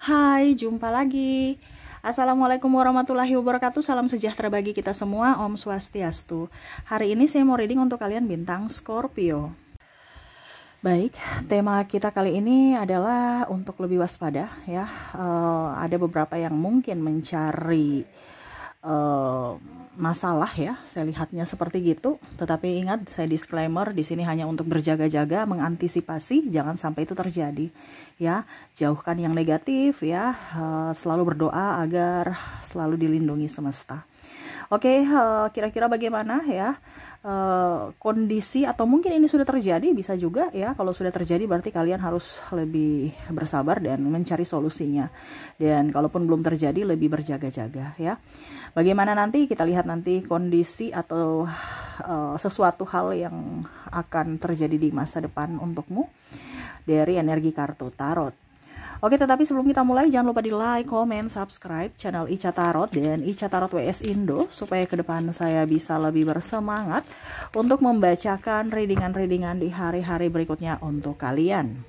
Hai, jumpa lagi. Assalamualaikum warahmatullahi wabarakatuh. Salam sejahtera bagi kita semua. Om Swastiastu. Hari ini saya mau reading untuk kalian bintang Scorpio. Baik, tema kita kali ini adalah untuk lebih waspada ya. Ada beberapa yang mungkin mencari masalah ya, saya lihatnya seperti gitu. Tetapi ingat, saya disclaimer di sini hanya untuk berjaga-jaga, mengantisipasi jangan sampai itu terjadi ya. Jauhkan yang negatif ya, selalu berdoa agar selalu dilindungi semesta. Oke, kira-kira bagaimana ya kondisi, atau mungkin ini sudah terjadi, bisa juga ya. Kalau sudah terjadi berarti kalian harus lebih bersabar dan mencari solusinya. Dan kalaupun belum terjadi, lebih berjaga-jaga ya. Bagaimana nanti kita lihat nanti kondisi atau sesuatu hal yang akan terjadi di masa depan untukmu dari energi kartu tarot. Oke, tetapi sebelum kita mulai, jangan lupa di like, comment, subscribe channel Ica Tarot dan Ica Tarot WS Indo, supaya ke depan saya bisa lebih bersemangat untuk membacakan readingan-readingan di hari-hari berikutnya untuk kalian.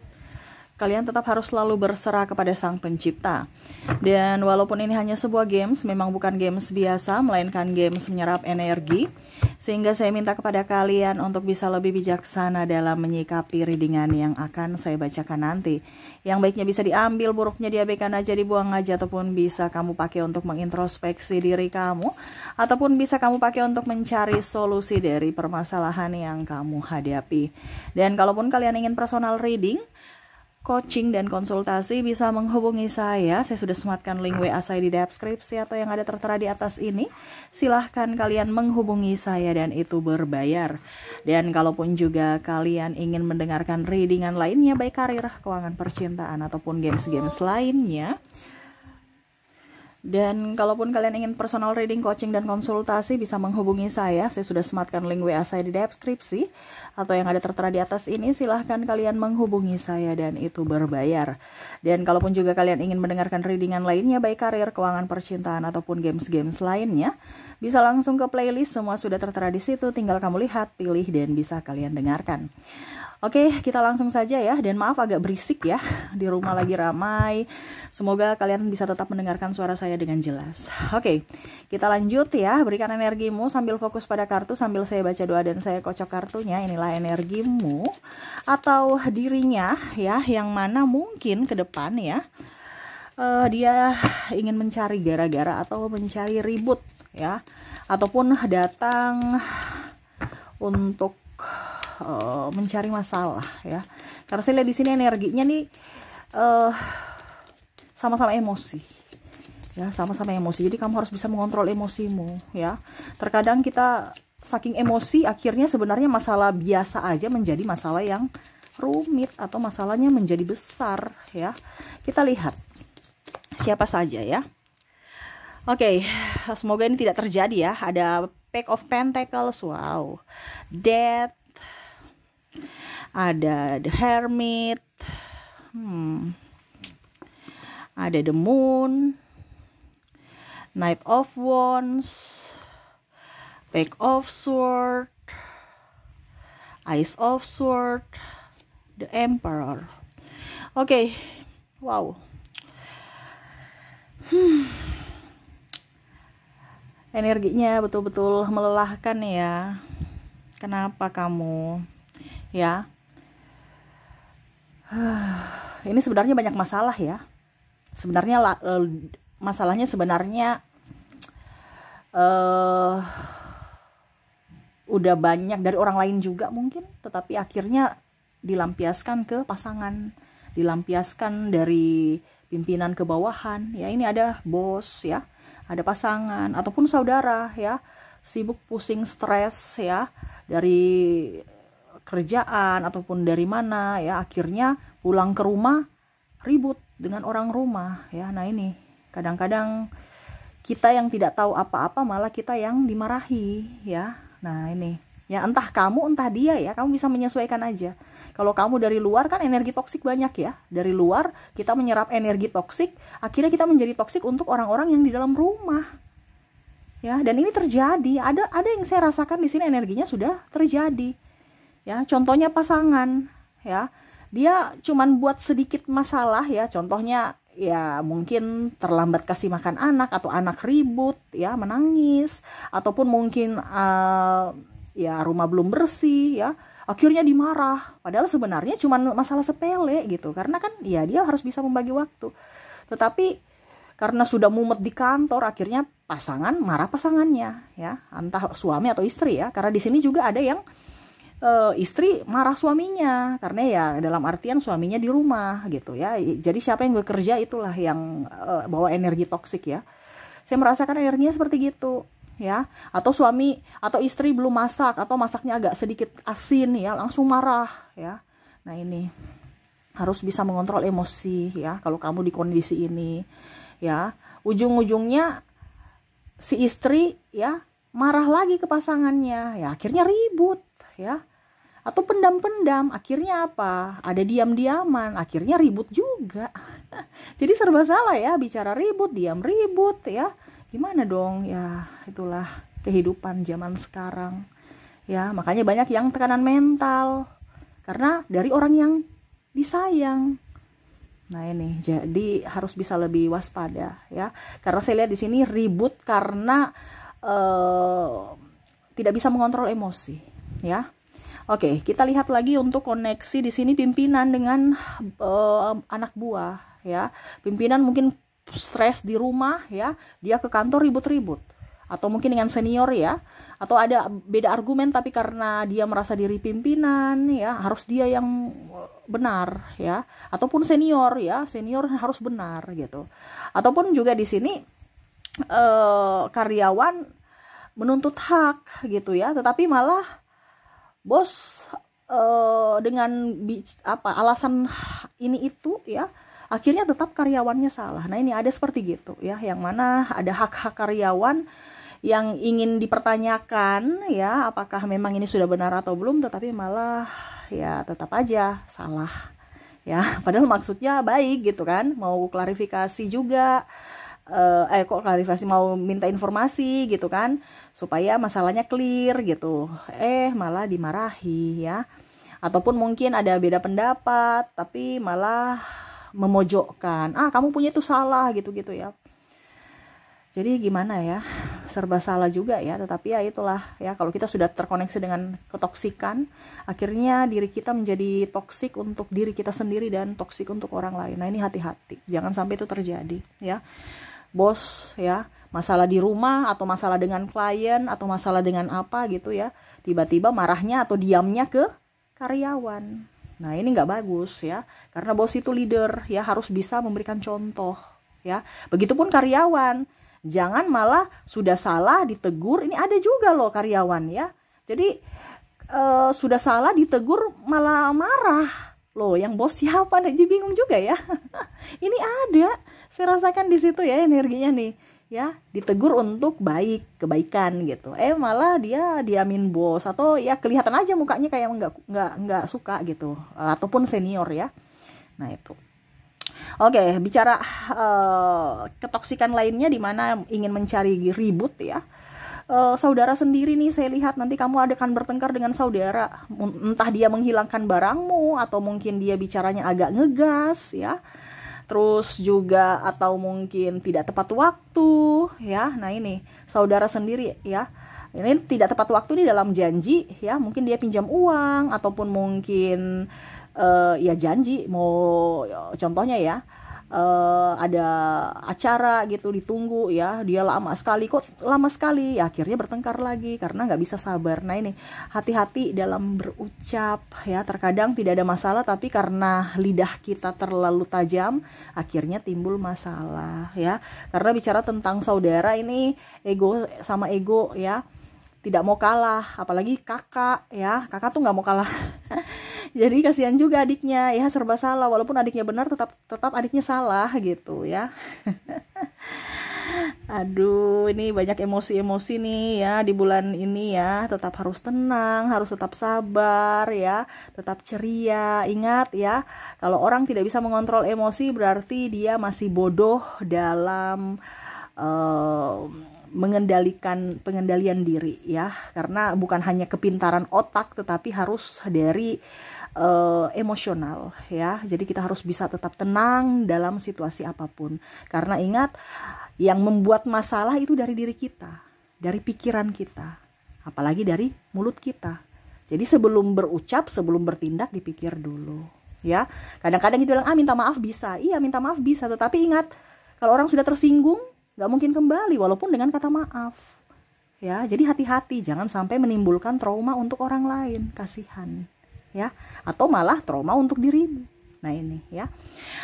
Kalian tetap harus selalu berserah kepada Sang Pencipta. Dan walaupun ini hanya sebuah games, memang bukan games biasa, melainkan games menyerap energi. Sehingga saya minta kepada kalian untuk bisa lebih bijaksana dalam menyikapi readingan yang akan saya bacakan nanti. Yang baiknya bisa diambil, buruknya diabaikan aja, dibuang aja, ataupun bisa kamu pakai untuk mengintrospeksi diri kamu, ataupun bisa kamu pakai untuk mencari solusi dari permasalahan yang kamu hadapi. Dan kalaupun kalian ingin personal reading, coaching dan konsultasi, bisa menghubungi saya. Saya sudah sematkan link WA saya di deskripsi atau yang ada tertera di atas ini. Silahkan kalian menghubungi saya dan itu berbayar. Dan kalaupun juga kalian ingin mendengarkan readingan lainnya, baik karir, keuangan, percintaan, ataupun games-games lainnya. Dan kalaupun kalian ingin personal reading, coaching, dan konsultasi, bisa menghubungi saya. Saya sudah sematkan link WA saya di deskripsi atau yang ada tertera di atas ini. Silahkan kalian menghubungi saya dan itu berbayar. Dan kalaupun juga kalian ingin mendengarkan readingan lainnya, baik karir, keuangan, percintaan, ataupun games-games lainnya, bisa langsung ke playlist. Semua sudah tertera di situ. Tinggal kamu lihat, pilih, dan bisa kalian dengarkan. Oke, kita langsung saja ya. Dan maaf agak berisik ya, di rumah lagi ramai. Semoga kalian bisa tetap mendengarkan suara saya dengan jelas. Oke, kita lanjut ya. Berikan energimu sambil fokus pada kartu, sambil saya baca doa dan saya kocok kartunya. Inilah energimu atau dirinya ya, yang mana mungkin ke depan ya, dia ingin mencari gara-gara atau mencari ribut ya, ataupun datang untuk mencari masalah ya. Karena saya lihat di sini energinya nih sama-sama emosi ya, sama-sama emosi. Jadi kamu harus bisa mengontrol emosimu ya. Terkadang kita saking emosi, akhirnya sebenarnya masalah biasa aja menjadi masalah yang rumit atau masalahnya menjadi besar ya. Kita lihat siapa saja ya. Oke, semoga ini tidak terjadi ya. Ada Page of Pentacles, wow, Death, ada The Hermit, ada The Moon, Knight of Wands, Page of Swords, Ace of Swords, The Emperor. Oke, wow. Energinya betul-betul melelahkan ya. Kenapa kamu ya? Ini sebenarnya banyak masalah ya. Sebenarnya masalahnya sebenarnya udah banyak dari orang lain juga mungkin, tetapi akhirnya dilampiaskan ke pasangan, dilampiaskan dari pimpinan ke bawahan ya. Ini ada bos ya, ada pasangan ataupun saudara ya, sibuk, pusing, stres ya, dari kerjaan ataupun dari mana ya, akhirnya pulang ke rumah ribut dengan orang rumah ya. Nah ini kadang-kadang kita yang tidak tahu apa-apa malah kita yang dimarahi ya. Nah ini ya, entah kamu entah dia ya, kamu bisa menyesuaikan aja. Kalau kamu dari luar kan energi toksik banyak ya, dari luar kita menyerap energi toksik, akhirnya kita menjadi toksik untuk orang-orang yang di dalam rumah ya. Dan ini terjadi, ada yang saya rasakan di sini energinya sudah terjadi ya. Contohnya pasangan ya, dia cuman buat sedikit masalah ya, contohnya ya mungkin terlambat kasih makan anak, atau anak ribut ya menangis, ataupun mungkin ya rumah belum bersih ya, akhirnya dimarah, padahal sebenarnya cuma masalah sepele gitu, karena kan ya dia harus bisa membagi waktu. Tetapi karena sudah mumet di kantor, akhirnya pasangan marah pasangannya ya, entah suami atau istri ya, karena di sini juga ada yang istri marah suaminya karena ya dalam artian suaminya di rumah gitu ya. Jadi siapa yang bekerja itulah yang bawa energi toksik ya. Saya merasakan energinya seperti gitu ya. Atau suami atau istri belum masak, atau masaknya agak sedikit asin ya, langsung marah ya. Nah ini harus bisa mengontrol emosi ya kalau kamu di kondisi ini ya. Ujung-ujungnya si istri ya marah lagi ke pasangannya ya, akhirnya ribut ya, atau pendam-pendam, akhirnya apa, ada diam-diaman, akhirnya ribut juga. Jadi serba salah ya, bicara ribut, diam ribut ya, gimana dong ya. Itulah kehidupan zaman sekarang ya. Makanya banyak yang tekanan mental karena dari orang yang disayang. Nah ini jadi harus bisa lebih waspada ya, karena saya lihat di sini ribut karena tidak bisa mengontrol emosi ya. Oke, kita lihat lagi untuk koneksi di sini pimpinan dengan anak buah ya. Pimpinan mungkin stres di rumah ya, dia ke kantor ribut-ribut, atau mungkin dengan senior ya, atau ada beda argumen tapi karena dia merasa diri pimpinan ya, harus dia yang benar ya, ataupun senior ya, senior harus benar gitu. Ataupun juga di sini karyawan menuntut hak gitu ya, tetapi malah bos dengan alasan ini itu ya, akhirnya tetap karyawannya salah. Nah ini ada seperti gitu ya, yang mana ada hak-hak karyawan yang ingin dipertanyakan ya, apakah memang ini sudah benar atau belum, tetapi malah ya tetap aja salah ya, padahal maksudnya baik gitu kan, mau klarifikasi juga, kok klarifikasi, mau minta informasi gitu kan, supaya masalahnya clear gitu, malah dimarahi ya. Ataupun mungkin ada beda pendapat tapi malah memojokkan, kamu punya itu salah gitu-gitu ya. Jadi gimana ya, serba salah juga ya. Tetapi ya itulah ya, kalau kita sudah terkoneksi dengan ketoksikan, akhirnya diri kita menjadi toksik untuk diri kita sendiri dan toksik untuk orang lain. Nah ini hati-hati, jangan sampai itu terjadi ya. Bos ya, masalah di rumah atau masalah dengan klien atau masalah dengan apa gitu ya, tiba-tiba marahnya atau diamnya ke karyawan. Nah ini nggak bagus ya, karena bos itu leader ya, harus bisa memberikan contoh ya. Begitupun karyawan, jangan malah sudah salah ditegur. Ini ada juga loh karyawan ya, jadi sudah salah ditegur malah marah loh, yang bos siapa, jadi bingung juga ya. Ini ada, saya rasakan di situ ya energinya nih ya, ditegur untuk kebaikan gitu, malah dia diamin bos, atau ya kelihatan aja mukanya kayak nggak suka gitu, ataupun senior ya. Nah itu. Oke, bicara ketoksikan lainnya di mana ingin mencari ribut ya. Saudara sendiri nih, saya lihat nanti kamu akan bertengkar dengan saudara, entah dia menghilangkan barangmu, atau mungkin dia bicaranya agak ngegas ya, terus juga atau mungkin tidak tepat waktu ya. Nah ini saudara sendiri ya, ini tidak tepat waktu nih dalam janji ya, mungkin dia pinjam uang, ataupun mungkin ya janji mau, contohnya ya, ada acara gitu ditunggu ya, dia lama sekali, kok lama sekali ya, akhirnya bertengkar lagi karena nggak bisa sabar. Nah ini hati-hati dalam berucap ya, terkadang tidak ada masalah tapi karena lidah kita terlalu tajam akhirnya timbul masalah ya. Karena bicara tentang saudara ini, ego sama ego ya, tidak mau kalah, apalagi kakak ya, kakak tuh nggak mau kalah. Jadi kasihan juga adiknya ya, serba salah, walaupun adiknya benar tetap adiknya salah gitu ya. Aduh, ini banyak emosi-emosi nih ya di bulan ini ya. Tetap harus tenang, harus tetap sabar ya, tetap ceria. Ingat ya, kalau orang tidak bisa mengontrol emosi berarti dia masih bodoh dalam pengendalian diri ya, karena bukan hanya kepintaran otak tetapi harus dari emosional ya. Jadi kita harus bisa tetap tenang dalam situasi apapun, karena ingat, yang membuat masalah itu dari diri kita, dari pikiran kita, apalagi dari mulut kita. Jadi sebelum berucap, sebelum bertindak, dipikir dulu ya. Kadang-kadang kita bilang, minta maaf bisa. Iya, minta maaf bisa, tetapi ingat, kalau orang sudah tersinggung gak mungkin kembali walaupun dengan kata maaf ya. Jadi hati-hati, jangan sampai menimbulkan trauma untuk orang lain, kasihan ya, atau malah trauma untuk dirimu. Nah ini ya.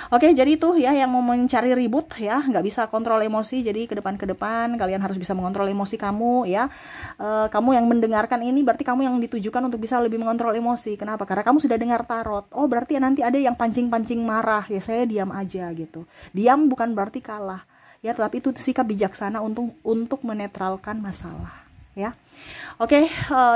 Oke, jadi itu ya yang mau mencari ribut ya, nggak bisa kontrol emosi. Jadi ke depan kalian harus bisa mengontrol emosi kamu ya. Kamu yang mendengarkan ini berarti kamu yang ditujukan untuk bisa lebih mengontrol emosi. Kenapa? Karena kamu sudah dengar tarot. Oh, berarti nanti ada yang pancing-pancing marah ya, saya diam aja gitu. Diam bukan berarti kalah ya, tetapi itu sikap bijaksana untuk menetralkan masalah ya. Oke,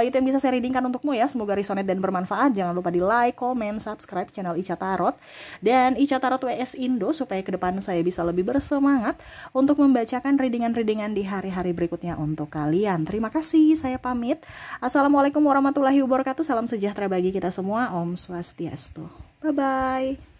itu yang bisa saya readingkan untukmu ya. Semoga resonate dan bermanfaat. Jangan lupa di like, comment, subscribe channel Ica Tarot dan Ica Tarot WS Indo, supaya ke depan saya bisa lebih bersemangat untuk membacakan readingan-readingan di hari-hari berikutnya untuk kalian. Terima kasih, saya pamit. Assalamualaikum warahmatullahi wabarakatuh. Salam sejahtera bagi kita semua. Om Swastiastu. Bye-bye.